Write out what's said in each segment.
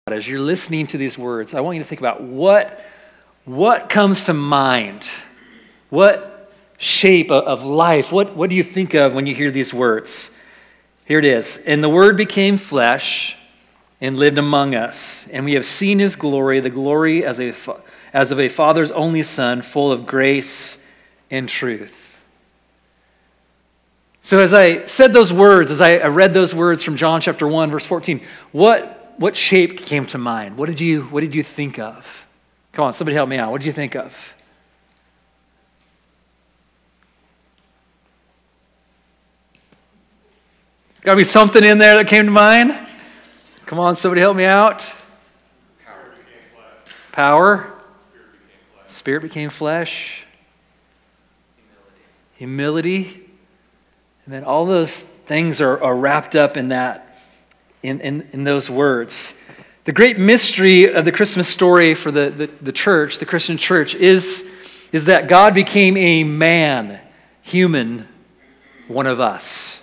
as you're listening to these words, I want you to think about what comes to mind. What shape of life, what do you think of when you hear these words? Here it is. And the Word became flesh and lived among us. And we have seen His glory, the glory as of a Father's only Son, full of grace and truth. So as I said those words, as I read those words from John chapter 1, verse 14, what shape came to mind? What did you think of? Come on, somebody help me out. What did you think of? Got to be something in there that came to mind? Come on, somebody help me out. Power. Spirit became flesh. Humility. And then all those things are wrapped up in that, in those words. The great mystery of the Christmas story for the church, the Christian church, is that God became a man, human, one of us.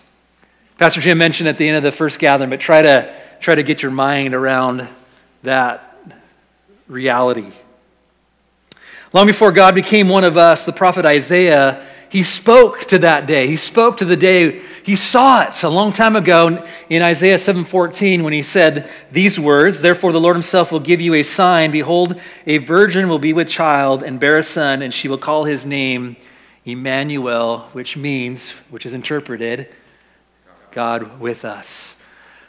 Pastor Jim mentioned at the end of the first gathering, but try to get your mind around that reality. Long before God became one of us, the prophet Isaiah, he spoke to that day. He spoke to the day. He saw it a long time ago in Isaiah 7:14 when he said these words, "Therefore the Lord Himself will give you a sign. Behold, a virgin will be with child and bear a son, and she will call his name Emmanuel," which is interpreted, God with us.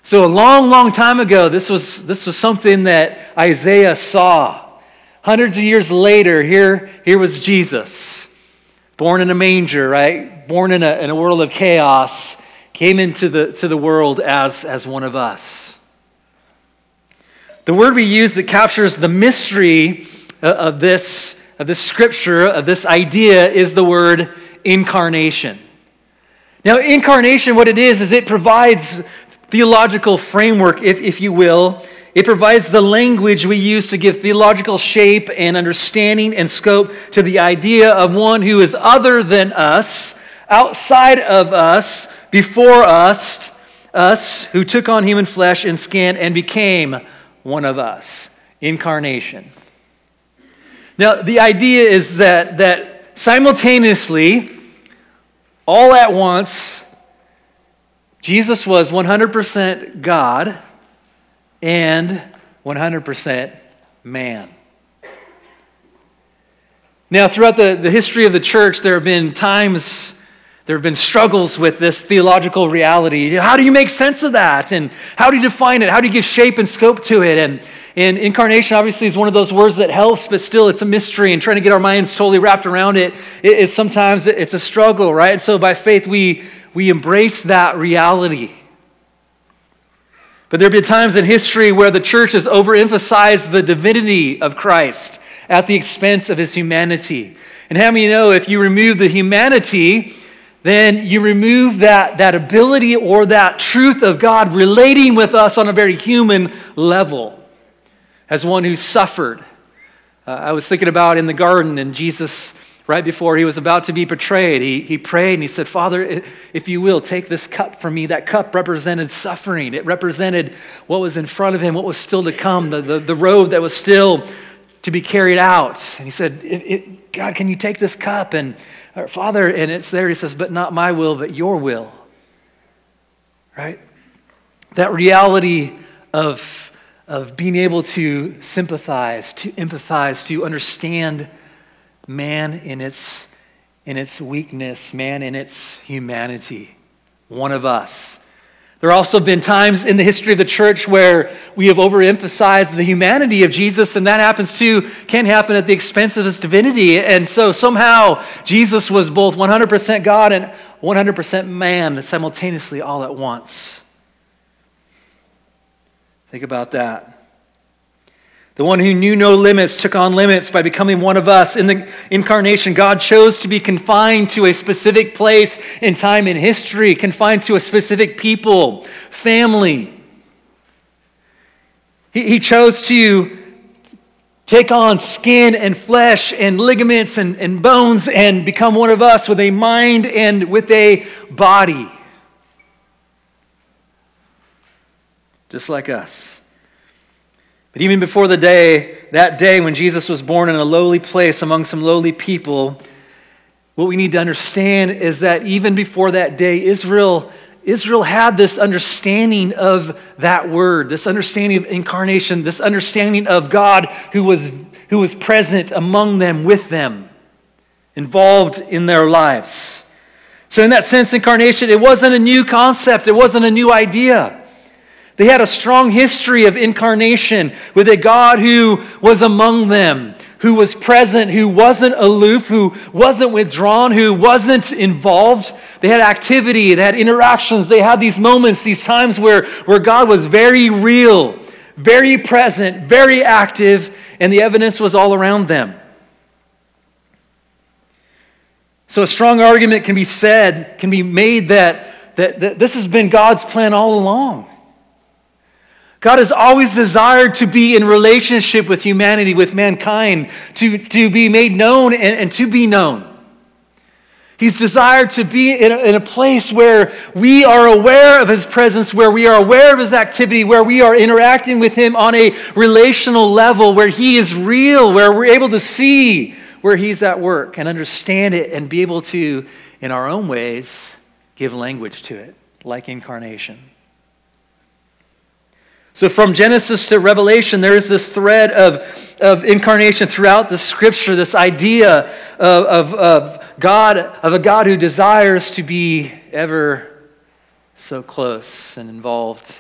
So a long time ago, this was something that Isaiah saw. Hundreds of years later, here was Jesus, born in a manger, right? Born in a world of chaos, came into the world as one of us. The word we use that captures the mystery of this scripture, of this idea, is the word incarnation. Now, incarnation, what it is it provides theological framework, if you will. It provides the language we use to give theological shape and understanding and scope to the idea of one who is other than us, outside of us, before us, who took on human flesh and skin and became one of us. Incarnation. Now, the idea is that simultaneously, all at once, Jesus was 100% God and 100% man. Now, throughout the history of the church, there have been struggles with this theological reality. How do you make sense of that? And how do you define it? How do you give shape and scope to it? And incarnation obviously is one of those words that helps, but still it's a mystery, and trying to get our minds totally wrapped around it is sometimes it's a struggle, right? And so by faith we embrace that reality. But there have been times in history where the church has overemphasized the divinity of Christ at the expense of His humanity. And how many know if you remove the humanity, then you remove that ability or that truth of God relating with us on a very human level. As one who suffered. I was thinking about in the garden, and Jesus, right before He was about to be betrayed, he prayed and He said, "Father, if you will, take this cup from me." That cup represented suffering. It represented what was in front of Him, what was still to come, the road that was still to be carried out. And He said, "God, can you take this cup?" And Father, and it's there, He says, "But not my will, but your will." Right? That reality of being able to sympathize, to empathize, to understand man in its weakness, man in its humanity, one of us. There have also been times in the history of the church where we have overemphasized the humanity of Jesus, and that can happen at the expense of His divinity. And so somehow Jesus was both 100% God and 100% man simultaneously all at once. Think about that. The one who knew no limits took on limits by becoming one of us. In the incarnation, God chose to be confined to a specific place in time in history, confined to a specific people, family. He chose to take on skin and flesh and ligaments and bones and become one of us with a mind and with a body. Just like us. But even before that day when Jesus was born in a lowly place among some lowly people, what we need to understand is that even before that day, Israel had this understanding of that word, this understanding of incarnation, this understanding of God who was present among them, with them, involved in their lives. So in that sense, incarnation, it wasn't a new concept. It wasn't a new idea. They had a strong history of incarnation with a God who was among them, who was present, who wasn't aloof, who wasn't withdrawn, who wasn't involved. They had activity, they had interactions, they had these moments, these times where God was very real, very present, very active, and the evidence was all around them. So a strong argument can be made that this has been God's plan all along. God has always desired to be in relationship with humanity, with mankind, to be made known and to be known. He's desired to be in a place where we are aware of His presence, where we are aware of His activity, where we are interacting with Him on a relational level, where He is real, where we're able to see where He's at work and understand it and be able to, in our own ways, give language to it, like incarnation. So from Genesis to Revelation, there is this thread of incarnation throughout the Scripture, this idea of a God who desires to be ever so close and involved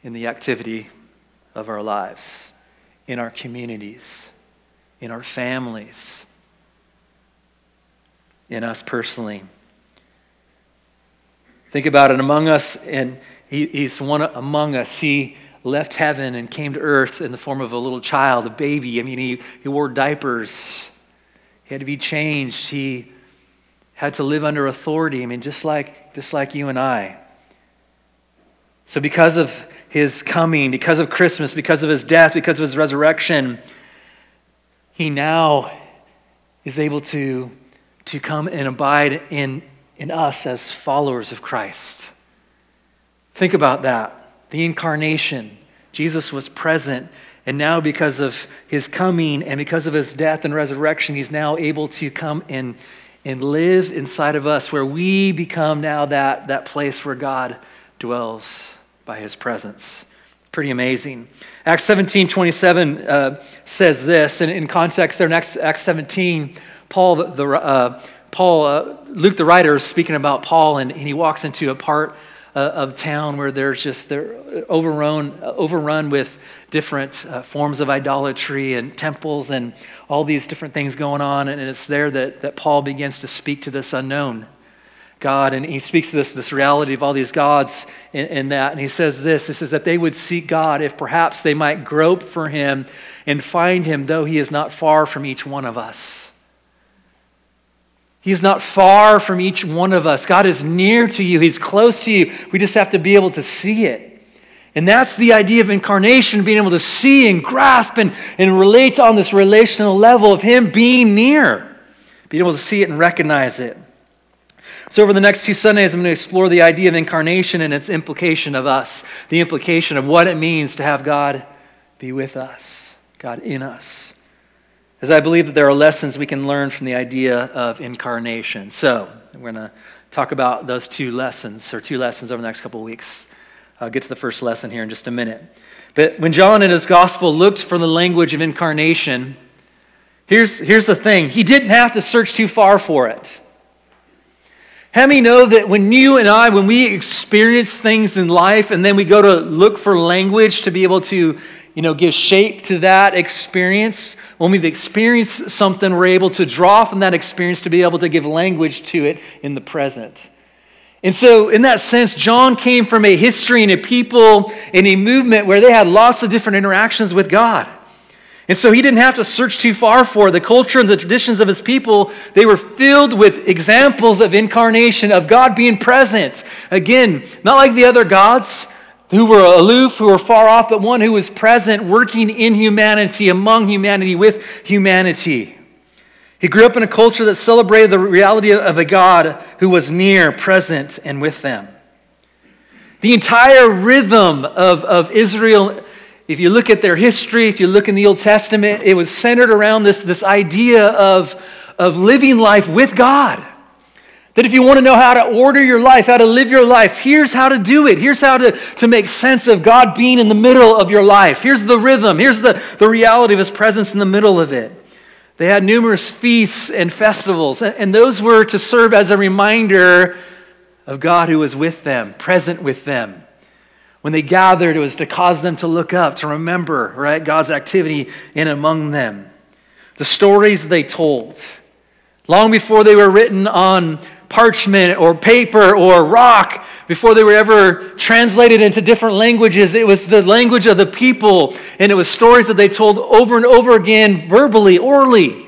in the activity of our lives, in our communities, in our families, in us personally. Think about it, among us, and He's one among us. He left heaven and came to earth in the form of a little child, a baby. I mean, he wore diapers. He had to be changed. He had to live under authority. I mean, just like you and I. So because of His coming, because of Christmas, because of His death, because of His resurrection, He now is able to come and abide in us as followers of Christ. Think about that. The incarnation. Jesus was present, and now because of His coming and because of His death and resurrection, He's now able to come and live inside of us, where we become now that place where God dwells by His presence. Pretty amazing. Acts 17:27 says this, and in context there in Acts 17, Luke the writer is speaking about Paul, and he walks into a part of town where they're overrun with different forms of idolatry and temples and all these different things going on. And it's there that Paul begins to speak to this unknown God. And he speaks to this reality of all these gods in that. And he says this, it says that they would seek God if perhaps they might grope for Him and find Him, though He is not far from each one of us. He's not far from each one of us. God is near to you. He's close to you. We just have to be able to see it. And that's the idea of incarnation, being able to see and grasp and relate on this relational level of Him being near. Being able to see it and recognize it. So over the next 2 Sundays, I'm going to explore the idea of incarnation and its implication of us. The implication of what it means to have God be with us. God in us. As I believe that there are lessons we can learn from the idea of incarnation. So, we're going to talk about those two lessons over the next couple of weeks. I'll get to the first lesson here in just a minute. But when John in his gospel looked for the language of incarnation, here's the thing. He didn't have to search too far for it. How many know that when you and I, when we experience things in life and then we go to look for language to be able to, give shape to that experience, when we've experienced something, we're able to draw from that experience to be able to give language to it in the present. And so, in that sense, John came from a history and a people and a movement where they had lots of different interactions with God. And so he didn't have to search too far for it. The culture and the traditions of his people, they were filled with examples of incarnation, of God being present. Again, not like the other gods who were aloof, who were far off, but one who was present, working in humanity, among humanity, with humanity. He grew up in a culture that celebrated the reality of a God who was near, present, and with them. The entire rhythm of Israel if you look at their history, if you look in the Old Testament, it was centered around this idea of living life with God. That if you want to know how to order your life, how to live your life, here's how to do it. Here's how to make sense of God being in the middle of your life. Here's the rhythm. Here's the reality of His presence in the middle of it. They had numerous feasts and festivals, and those were to serve as a reminder of God who was with them, present with them. When they gathered, it was to cause them to look up, to remember, right, God's activity in among them. The stories they told, long before they were written on parchment or paper or rock, before they were ever translated into different languages, it was the language of the people, and it was stories that they told over and over again, verbally, orally,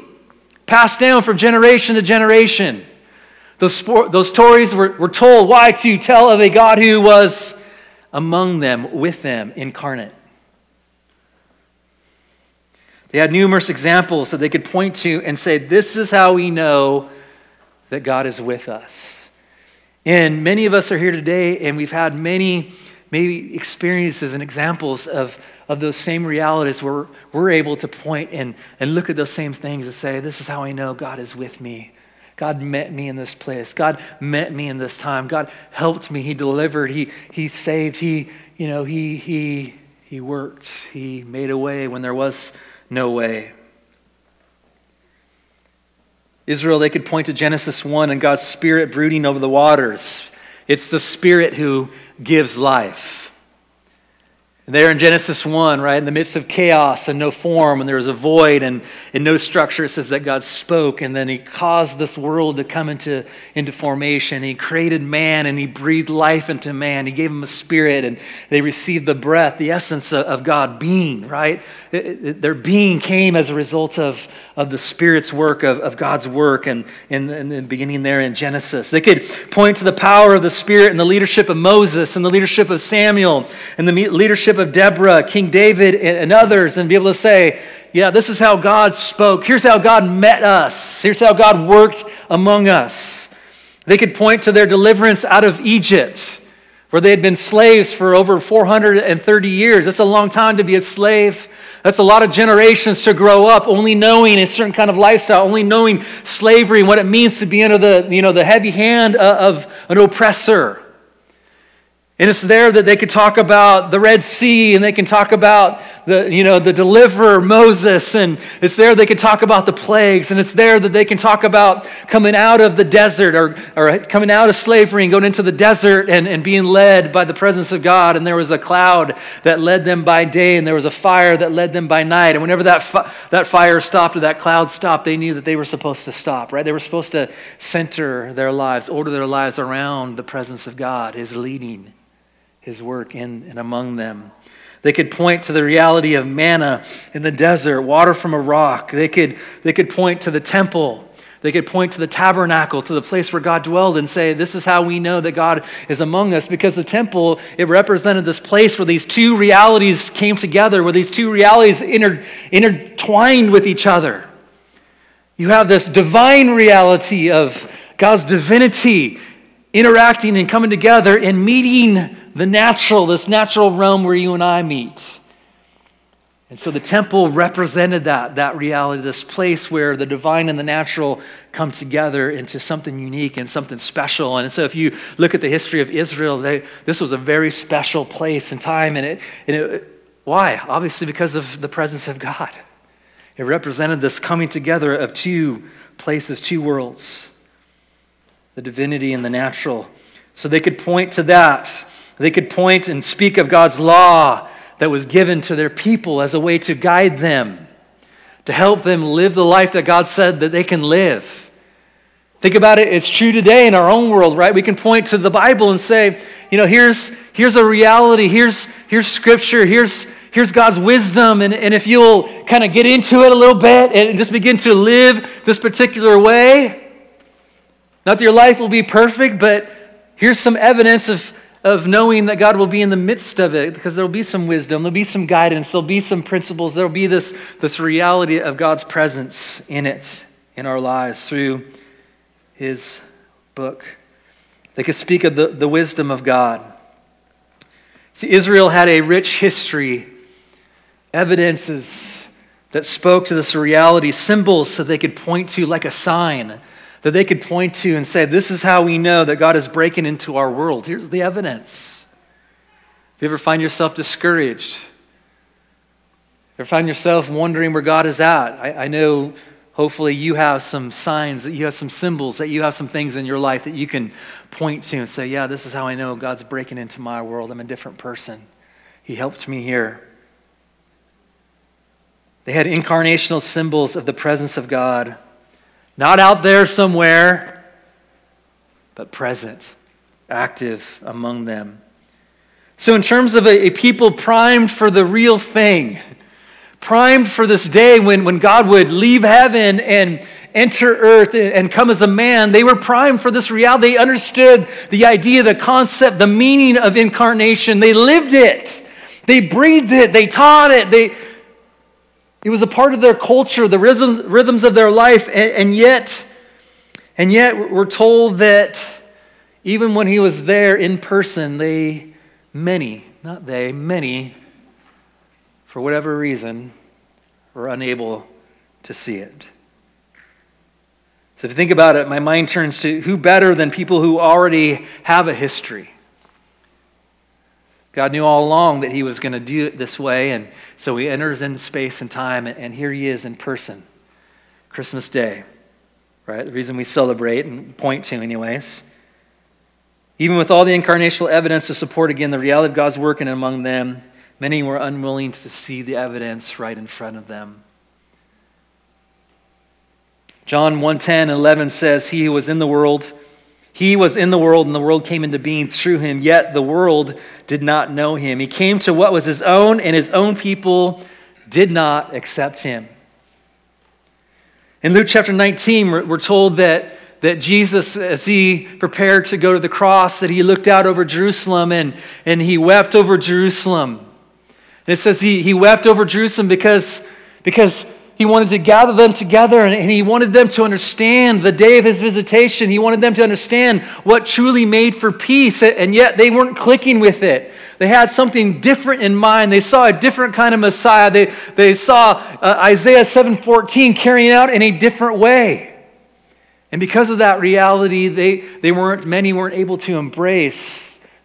passed down from generation to generation. Those stories were told. Why? To tell of a God who was among them, with them, incarnate. They had numerous examples that they could point to and say, this is how we know that God is with us. And many of us are here today, and we've had many maybe experiences and examples of those same realities where we're able to point and look at those same things and say, this is how I know God is with me. God met me in this place. God met me in this time. God helped me. He delivered. He saved. He worked. He made a way when there was no way. Israel, they could point to Genesis 1 and God's Spirit brooding over the waters. It's the Spirit who gives life. And there in Genesis 1, right, in the midst of chaos and no form, and there was a void and no structure, it says that God spoke, and then He caused this world to come into formation. He created man, and He breathed life into man. He gave him a spirit, and they received the breath, the essence of God being, right? Their being came as a result of the Spirit's work, of God's work, and in the beginning there in Genesis. They could point to the power of the Spirit and the leadership of Moses and the leadership of Samuel and the leadership of Deborah, King David, and others, and be able to say, yeah, this is how God spoke. Here's how God met us. Here's how God worked among us. They could point to their deliverance out of Egypt, where they had been slaves for over 430 years. That's a long time to be a slave. That's a lot of generations to grow up only knowing a certain kind of lifestyle, only knowing slavery and what it means to be under the heavy hand of an oppressor. And it's there that they could talk about the Red Sea, and they can talk about the deliverer, Moses, and it's there they can talk about the plagues, and it's there that they can talk about coming out of the desert or coming out of slavery and going into the desert and being led by the presence of God. And there was a cloud that led them by day, and there was a fire that led them by night. And whenever that fire stopped or that cloud stopped, they knew that they were supposed to stop, right? They were supposed to center their lives, order their lives around the presence of God, His leading, His work in and among them. They could point to the reality of manna in the desert, water from a rock. They could point to the temple. They could point to the tabernacle, to the place where God dwelled, and say, this is how we know that God is among us, because the temple, it represented this place where these two realities came together, where these two realities intertwined with each other. You have this divine reality of God's divinity interacting and coming together and meeting this natural realm where you and I meet. And so the temple represented that reality, this place where the divine and the natural come together into something unique and something special. And so if you look at the history of Israel, this was a very special place and time. Why? Obviously because of the presence of God. It represented this coming together of two places, two worlds, the divinity and the natural. So they could point to that. They could point and speak of God's law that was given to their people as a way to guide them, to help them live the life that God said that they can live. Think about it. It's true today in our own world, right? We can point to the Bible and say, here's a reality. Here's Scripture. Here's God's wisdom. And if you'll kind of get into it a little bit and just begin to live this particular way, not that your life will be perfect, but here's some evidence of knowing that God will be in the midst of it, because there will be some wisdom, there'll be some guidance, there'll be some principles, there'll be this reality of God's presence in it, in our lives through His book. They could speak of the wisdom of God. See, Israel had a rich history evidences that spoke to this reality, symbols so they could point to like a sign, that they could point to and say, this is how we know that God is breaking into our world. Here's the evidence. If you ever find yourself discouraged, ever find yourself wondering where God is at, I know hopefully you have some signs, that you have some symbols, that you have some things in your life that you can point to and say, yeah, this is how I know God's breaking into my world. I'm a different person. He helped me here. They had incarnational symbols of the presence of God. Not out there somewhere, but present, active among them. So in terms of a people primed for the real thing, primed for this day when God would leave heaven and enter earth and come as a man, they were primed for this reality. They understood the idea, the concept, the meaning of incarnation. They lived it. They breathed it. They taught it. It was a part of their culture, the rhythms of their life, and yet we're told that even when he was there in person, many, for whatever reason, were unable to see it. So if you think about it, my mind turns to who better than people who already have a history. God knew all along that he was going to do it this way, and so he enters into space and time, and here he is in person. Christmas Day, right? The reason we celebrate and point to anyways. Even with all the incarnational evidence to support, again, the reality of God's working among them, many were unwilling to see the evidence right in front of them. John 1:10-11 says, He was in the world, and the world came into being through him, yet the world did not know him. He came to what was his own, and his own people did not accept him. In Luke chapter 19, we're told that Jesus, as he prepared to go to the cross, that he looked out over Jerusalem and he wept over Jerusalem. And it says he wept over Jerusalem because he wanted to gather them together, and he wanted them to understand the day of his visitation. He wanted them to understand what truly made for peace, and yet they weren't clicking with it. They had something different in mind. They saw a different kind of Messiah. They saw Isaiah 7:14 carrying out in a different way. And because of that reality, many weren't able to embrace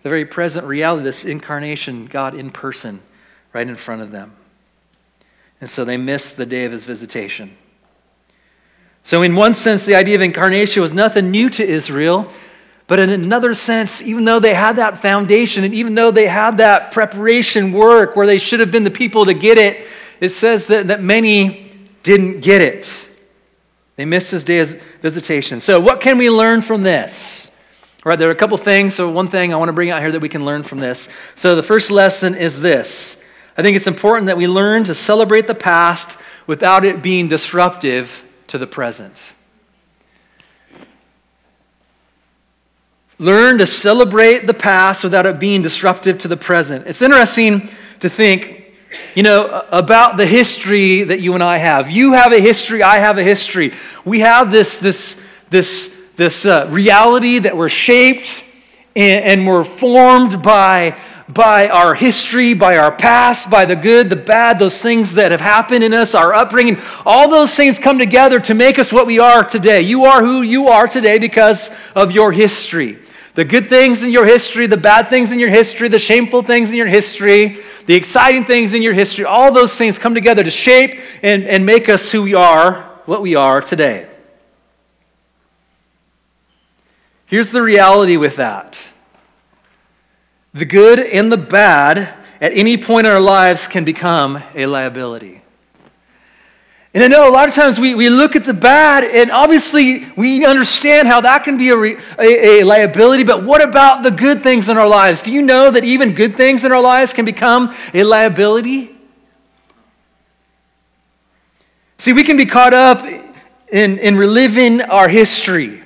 the very present reality, this incarnation, God in person, right in front of them. And so they missed the day of his visitation. So in one sense, the idea of incarnation was nothing new to Israel. But in another sense, even though they had that foundation, and even though they had that preparation work where they should have been the people to get it, it says that many didn't get it. They missed his day of visitation. So what can we learn from this? All right, there are a couple things. So one thing I want to bring out here that we can learn from this. So the first lesson is this. I think it's important that we learn to celebrate the past without it being disruptive to the present. Learn to celebrate the past without it being disruptive to the present. It's interesting to think, about the history that you and I have. You have a history, I have a history. We have this reality that we're shaped and we're formed by our history, by our past, by the good, the bad, those things that have happened in us, our upbringing. All those things come together to make us what we are today. You are who you are today because of your history. The good things in your history, the bad things in your history, the shameful things in your history, the exciting things in your history, all those things come together to shape and make us who we are, what we are today. Here's the reality with that. The good and the bad at any point in our lives can become a liability. And I know a lot of times we look at the bad, and obviously we understand how that can be a liability, but what about the good things in our lives? Do you know that even good things in our lives can become a liability? See, we can be caught up in reliving our history.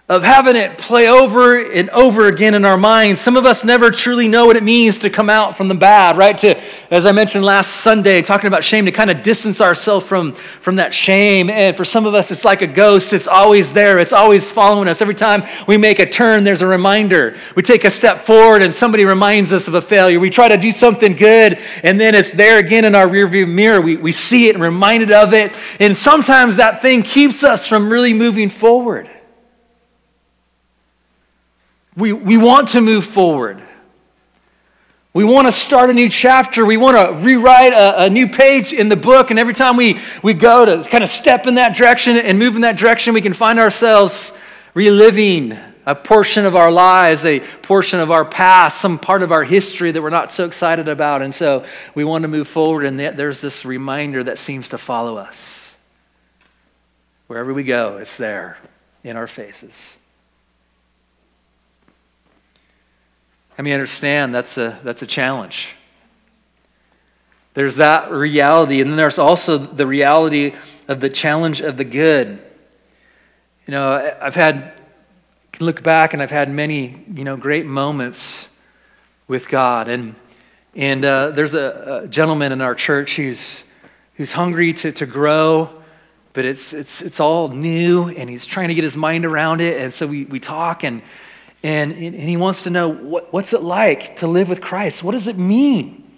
of having it play over and over again in our minds. Some of us never truly know what it means to come out from the bad, right? To, as I mentioned last Sunday, talking about shame, to kind of distance ourselves from that shame. And for some of us, it's like a ghost. It's always there. It's always following us. Every time we make a turn, there's a reminder. We take a step forward and somebody reminds us of a failure. We try to do something good, and then it's there again in our rearview mirror. We see it and reminded of it. And sometimes that thing keeps us from really moving forward. We want to move forward. We want to start a new chapter. We want to rewrite a new page in the book. And every time we go to kind of step in that direction and move in that direction, we can find ourselves reliving a portion of our lives, a portion of our past, some part of our history that we're not so excited about. And so we want to move forward, and there's this reminder that seems to follow us. Wherever we go, it's there in our faces. I mean, understand that's a challenge. There's that reality, and then there's also the reality of the challenge of the good. You know, I can look back, and I've had many, great moments with God, and there's a gentleman in our church who's hungry to grow, but it's all new, and he's trying to get his mind around it, and so we talk and he wants to know what's it like to live with Christ? What does it mean?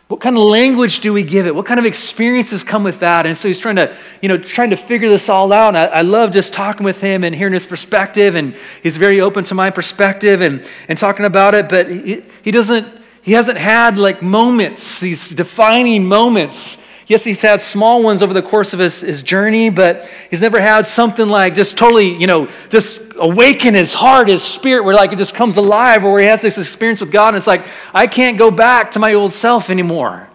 What kind of language do we give it? What kind of experiences come with that? And so he's trying to figure this all out. And I love just talking with him and hearing his perspective. And he's very open to my perspective and talking about it. But he hasn't had like moments, these defining moments. Yes, he's had small ones over the course of his journey, but he's never had something like just totally, just awaken his heart, his spirit, where like it just comes alive, or where he has this experience with God, and it's like, I can't go back to my old self anymore.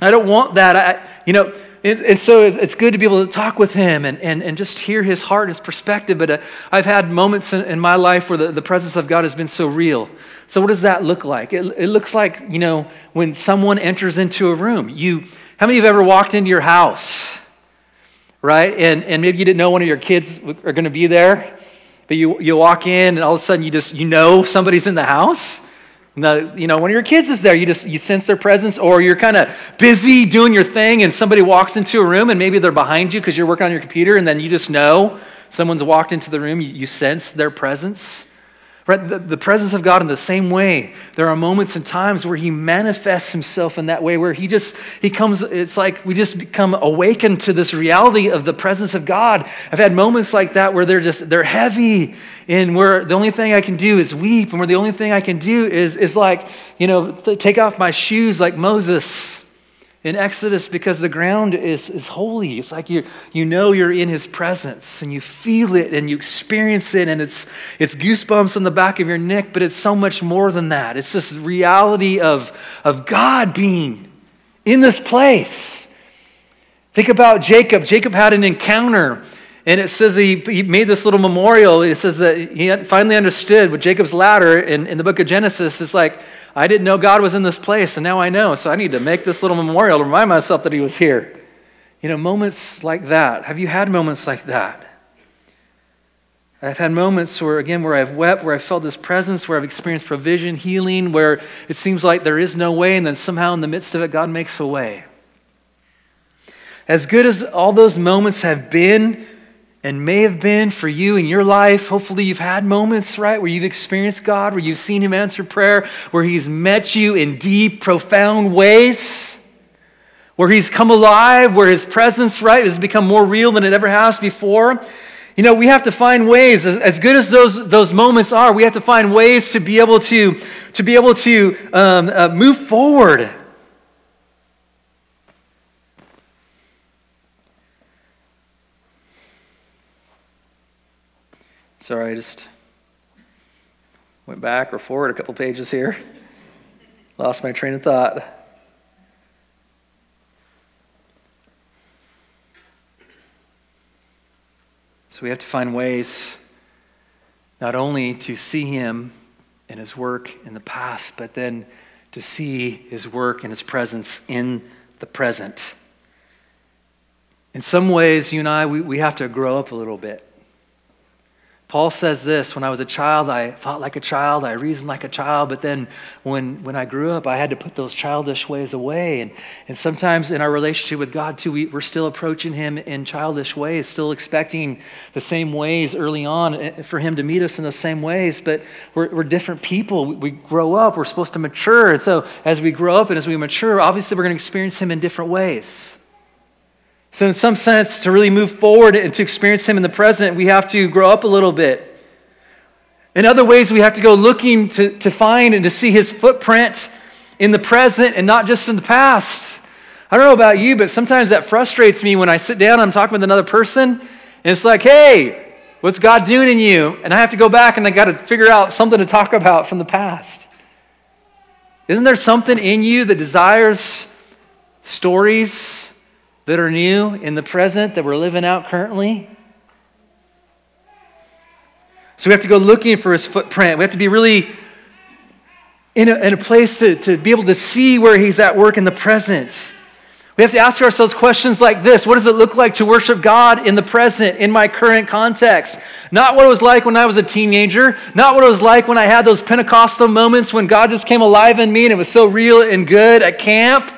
I don't want that. And so it's good to be able to talk with him and just hear his heart, his perspective. But I've had moments in my life where the presence of God has been so real. So what does that look like? It looks like, when someone enters into a room, how many of you have ever walked into your house, right? And maybe you didn't know one of your kids are going to be there, but you walk in and all of a sudden you somebody's in the house. One of your kids is there. You sense their presence, or you're kind of busy doing your thing and somebody walks into a room and maybe they're behind you because you're working on your computer, and then you just know someone's walked into the room. You sense their presence. Right? The presence of God in the same way. There are moments and times where He manifests Himself in that way, where He comes, it's like we just become awakened to this reality of the presence of God. I've had moments like that where they're heavy, and where the only thing I can do is weep, and where the only thing I can do is like, take off my shoes like Moses in Exodus, because the ground is holy. It's like you're in His presence, and you feel it and you experience it, and it's goosebumps on the back of your neck, but it's so much more than that. It's this reality of God being in this place. Think about Jacob. Jacob had an encounter, and it says he made this little memorial. It says that he had finally understood with Jacob's ladder in the book of Genesis. It's like, I didn't know God was in this place, and now I know. So I need to make this little memorial to remind myself that He was here. Moments like that. Have you had moments like that? I've had moments where I've wept, where I've felt this presence, where I've experienced provision, healing, where it seems like there is no way, and then somehow in the midst of it, God makes a way. As good as all those moments have been, and may have been for you in your life, hopefully you've had moments, right, where you've experienced God, where you've seen Him answer prayer, where He's met you in deep, profound ways, where He's come alive, where His presence, right, has become more real than it ever has before. We have to find ways, as good as those moments are, we have to find ways to be able to move forward. Sorry, I just went back or forward a couple pages here. Lost my train of thought. So we have to find ways not only to see Him and His work in the past, but then to see His work and His presence in the present. In some ways, you and I, we have to grow up a little bit. Paul says this, when I was a child, I thought like a child, I reasoned like a child, but then when I grew up, I had to put those childish ways away. And sometimes in our relationship with God too, we're still approaching him in childish ways, still expecting the same ways early on for him to meet us in the same ways, but we're different people. We grow up, we're supposed to mature. And so as we grow up and as we mature, obviously we're going to experience him in different ways. So in some sense, to really move forward and to experience him in the present, we have to grow up a little bit. In other ways, we have to go looking to find and to see his footprint in the present and not just in the past. I don't know about you, but sometimes that frustrates me when I sit down and I'm talking with another person, and it's like, hey, what's God doing in you? And I have to go back and I got to figure out something to talk about from the past. Isn't there something in you that desires stories that are new in the present that we're living out currently? So we have to go looking for his footprint. We have to be really in a place to be able to see where he's at work in the present. We have to ask ourselves questions like this. What does it look like to worship God in the present, in my current context? Not what it was like when I was a teenager. Not what it was like when I had those Pentecostal moments when God just came alive in me and it was so real and good at camp.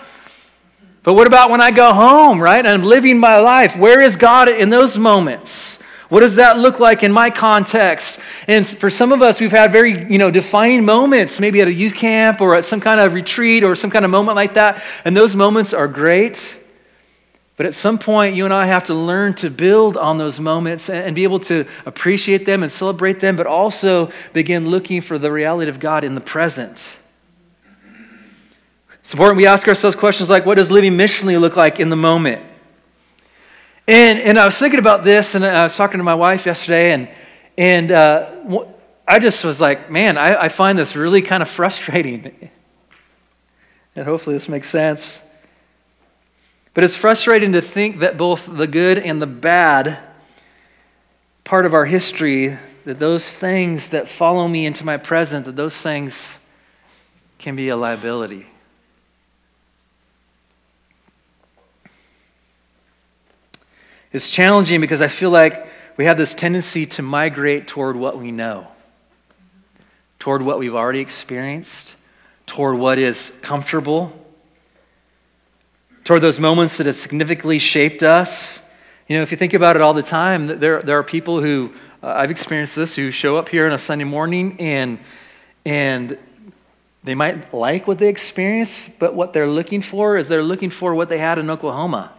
But what about when I go home, right? And I'm living my life. Where is God in those moments? What does that look like in my context? And for some of us, we've had very, defining moments, maybe at a youth camp or at some kind of retreat or some kind of moment like that. And those moments are great. But at some point, you and I have to learn to build on those moments and be able to appreciate them and celebrate them, but also begin looking for the reality of God in the present. It's important we ask ourselves questions like, what does living missionally look like in the moment? And I was thinking about this, and I was talking to my wife yesterday, and I just was like, man, I find this really kind of frustrating. And hopefully this makes sense. But it's frustrating to think that both the good and the bad part of our history, that those things that follow me into my present, that those things can be a liability. It's challenging because I feel like we have this tendency to migrate toward what we know, toward what we've already experienced, toward what is comfortable, toward those moments that have significantly shaped us. If you think about it all the time, there are people who, I've experienced this, who show up here on a Sunday morning and they might like what they experience, but what they're looking for is they're looking for what they had in Oklahoma.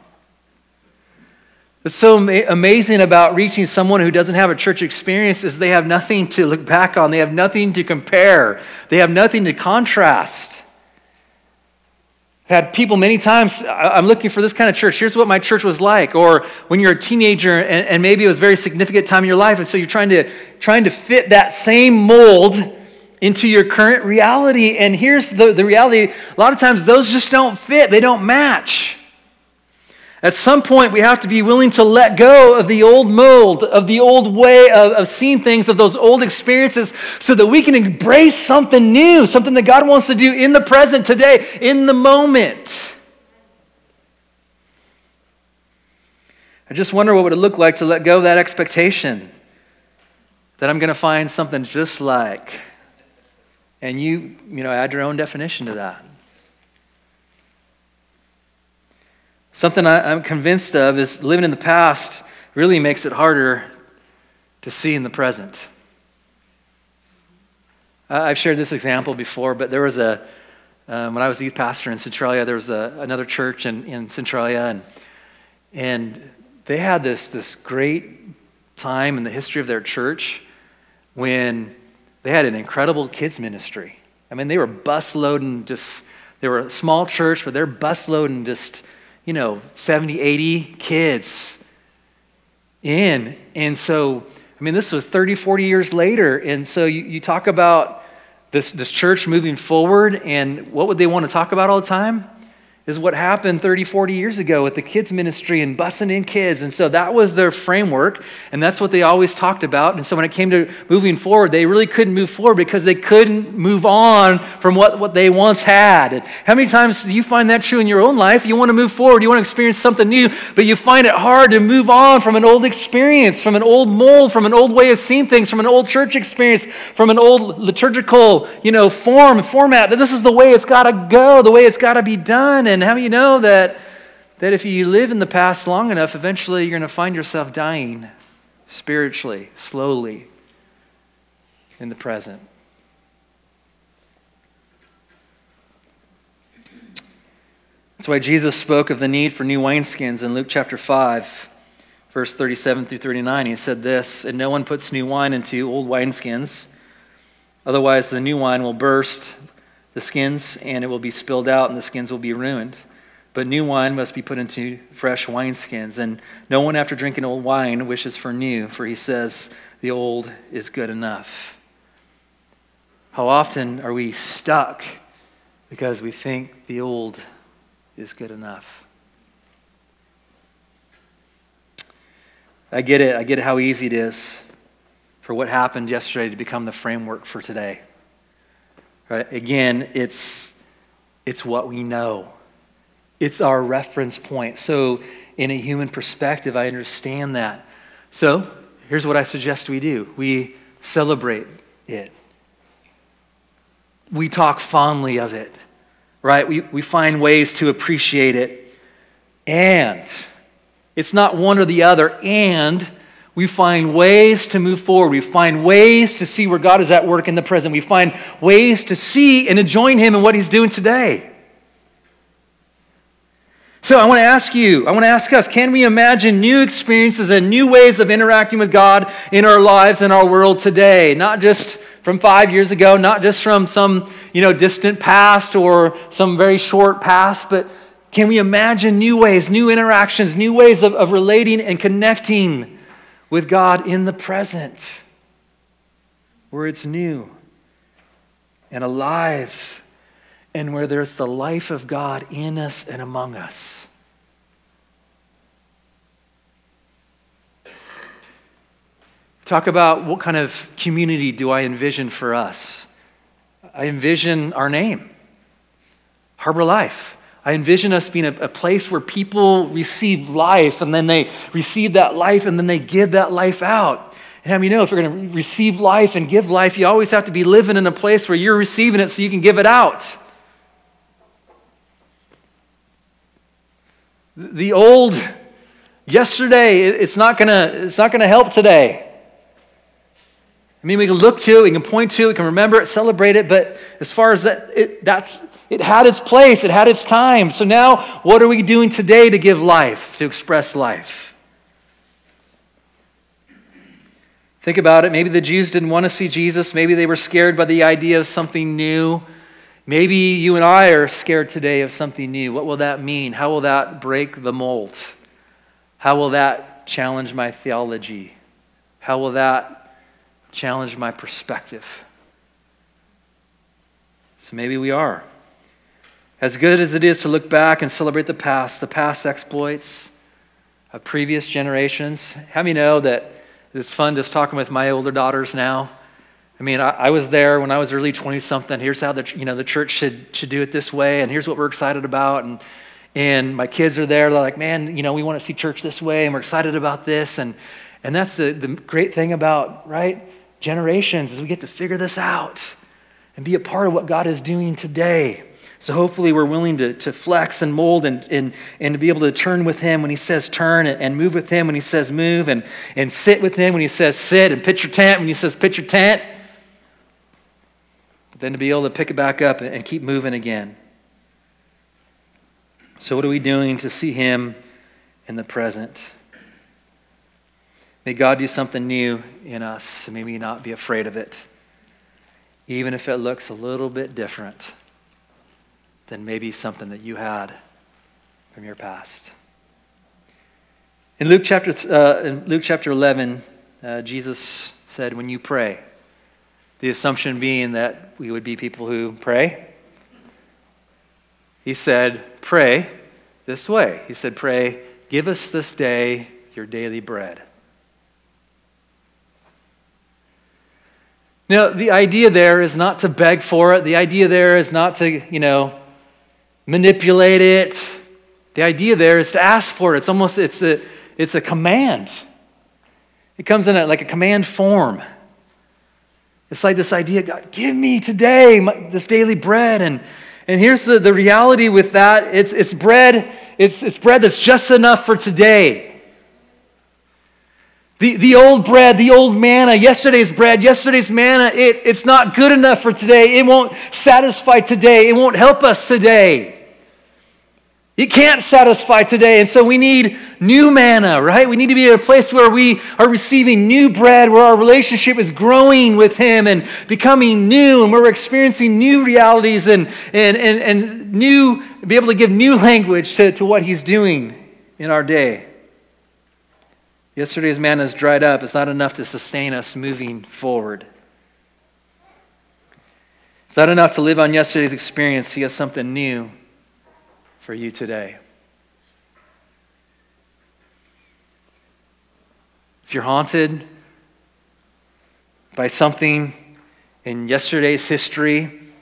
What's so amazing about reaching someone who doesn't have a church experience is they have nothing to look back on. They have nothing to compare. They have nothing to contrast. I've had people many times, I'm looking for this kind of church. Here's what my church was like. Or when you're a teenager and maybe it was a very significant time in your life, and so you're trying to fit that same mold into your current reality. And here's the reality. A lot of times those just don't fit. They don't match. At some point, we have to be willing to let go of the old mold, of the old way of seeing things, of those old experiences, so that we can embrace something new, something that God wants to do in the present, today, in the moment. I just wonder what would it look like to let go of that expectation that I'm going to find something just like, and you add your own definition to that. Something I'm convinced of is living in the past really makes it harder to see in the present. I've shared this example before, but there was when I was a youth pastor in Centralia, there was another church in Centralia, and they had this great time in the history of their church when they had an incredible kids ministry. I mean, they were bus loading they were a small church, but they're bus loading 70, 80 kids in. And so, this was 30, 40 years later. And so you talk about this church moving forward, and what would they want to talk about all the time? is what happened 30, 40 years ago with the kids ministry and bussing in kids. And so that was their framework, and that's what they always talked about. And so when it came to moving forward, they really couldn't move forward because they couldn't move on from what they once had. And how many times do you find that true in your own life? You want to move forward, you want to experience something new, but you find it hard to move on from an old experience, from an old mold, from an old way of seeing things, from an old church experience, from an old liturgical, format. That this is the way it's got to go, the way it's got to be done. And how do you know that if you live in the past long enough, eventually you're going to find yourself dying spiritually, slowly, in the present? That's why Jesus spoke of the need for new wineskins in Luke chapter 5, verse 37 through 39. He said this, "And no one puts new wine into old wineskins, otherwise the new wine will burst the skins, and it will be spilled out, and the skins will be ruined. But new wine must be put into fresh wineskins. And no one after drinking old wine wishes for new, for he says, the old is good enough." How often are we stuck because we think the old is good enough? I get it. I get how easy it is for what happened yesterday to become the framework for today. Right? Again, it's what we know. It's our reference point. So in a human perspective, I understand that. So here's what I suggest we do. We celebrate it. We talk fondly of it. Right? We find ways to appreciate it. And it's not one or the other. And we find ways to move forward. We find ways to see where God is at work in the present. We find ways to see and to join Him in what He's doing today. So I want to ask us, can we imagine new experiences and new ways of interacting with God in our lives and our world today? Not just from 5 years ago, not just from some distant past or some very short past, but can we imagine new ways, new interactions, new ways of relating and connecting with God in the present, where it's new and alive, and where there's the life of God in us and among us? Talk about what kind of community do I envision for us. I envision our name, Harbor Life. I envision us being a place where people receive life, and then they receive that life, and then they give that life out. And if you're going to receive life and give life, you always have to be living in a place where you're receiving it so you can give it out. The old yesterday, it's not going to help today. We can look to it, we can point to it, we can remember it, celebrate it, but as far as that, it had its place, it had its time. So now, what are we doing today to give life, to express life? Think about it. Maybe the Jews didn't want to see Jesus. Maybe they were scared by the idea of something new. Maybe you and I are scared today of something new. What will that mean? How will that break the mold? How will that challenge my theology? How will that challenge my perspective? So maybe we are. As good as it is to look back and celebrate the past exploits of previous generations, how many know that it's fun just talking with my older daughters now? I was there when I was early 20-something. Here's how the church should do it this way, and here's what we're excited about. And my kids are there. They're like, man, we want to see church this way, and we're excited about this. And that's the great thing about, right, generations, is we get to figure this out and be a part of what God is doing today. So hopefully we're willing to flex and mold and to be able to turn with Him when He says turn, and move with Him when He says move, and sit with Him when He says sit, and pitch your tent when He says pitch your tent. But then to be able to pick it back up and keep moving again. So what are we doing to see Him in the present? May God do something new in us, and may we not be afraid of it, even if it looks a little bit different than maybe something that you had from your past. In Luke chapter 11, Jesus said, when you pray, the assumption being that we would be people who pray. He said, pray this way. He said, pray, give us this day your daily bread. Now, the idea there is not to beg for it. The idea there is not to, manipulate it. The idea there is to ask for it. It's a command. It comes in like a command form. It's like this idea, God, give me today this daily bread. And here's the reality with that. It's bread. It's bread that's just enough for today. The old bread, the old manna, yesterday's bread, yesterday's manna, it's not good enough for today. It won't satisfy today. It won't help us today. It can't satisfy today. And so we need new manna, right? We need to be at a place where we are receiving new bread, where our relationship is growing with Him and becoming new, and where we're experiencing new realities and new, be able to give new language to what He's doing in our day. Yesterday's manna is dried up. It's not enough to sustain us moving forward. It's not enough to live on yesterday's experience. He has something new for you today. If you're haunted by something in yesterday's history,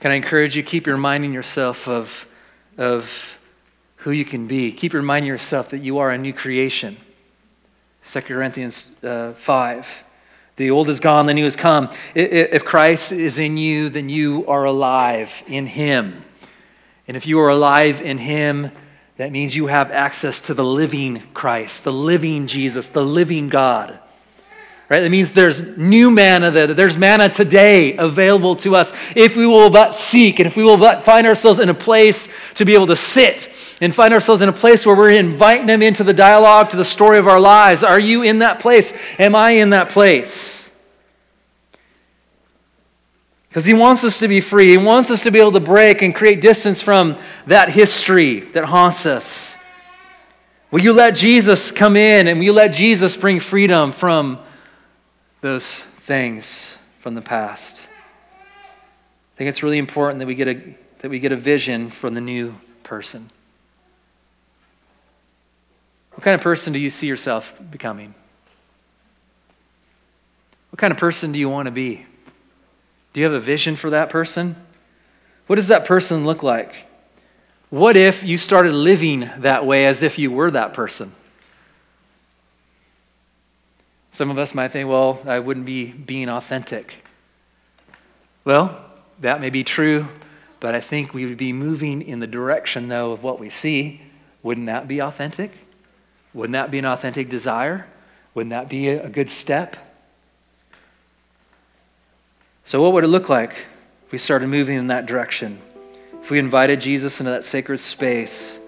can I encourage you, keep reminding yourself of who you can be. Keep reminding yourself that you are a new creation. 2 Corinthians 5. The old is gone, the new has come. If Christ is in you, then you are alive in Him. And if you are alive in Him, that means you have access to the living Christ, the living Jesus, the living God. Right? That means there's new manna, there's manna today available to us if we will but seek, and if we will but find ourselves in a place to be able to sit and find ourselves in a place where we're inviting Him into the dialogue, to the story of our lives. Are you in that place? Am I in that place? Because He wants us to be free. He wants us to be able to break and create distance from that history that haunts us. Will you let Jesus come in, and will you let Jesus bring freedom from those things from the past? I think it's really important that we get a vision from the new person. What kind of person do you see yourself becoming? What kind of person do you want to be? Do you have a vision for that person? What does that person look like? What if you started living that way as if you were that person? Some of us might think, well, I wouldn't be being authentic. Well, that may be true, but I think we would be moving in the direction, though, of what we see. Wouldn't that be authentic? Wouldn't that be an authentic desire? Wouldn't that be a good step? So what would it look like if we started moving in that direction? If we invited Jesus into that sacred space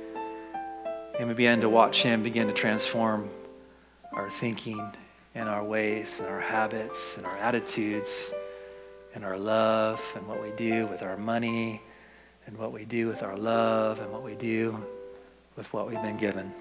and we began to watch Him begin to transform our thinking and our ways and our habits and our attitudes and our love and what we do with our money and what we do with our love and what we do with what we've been given.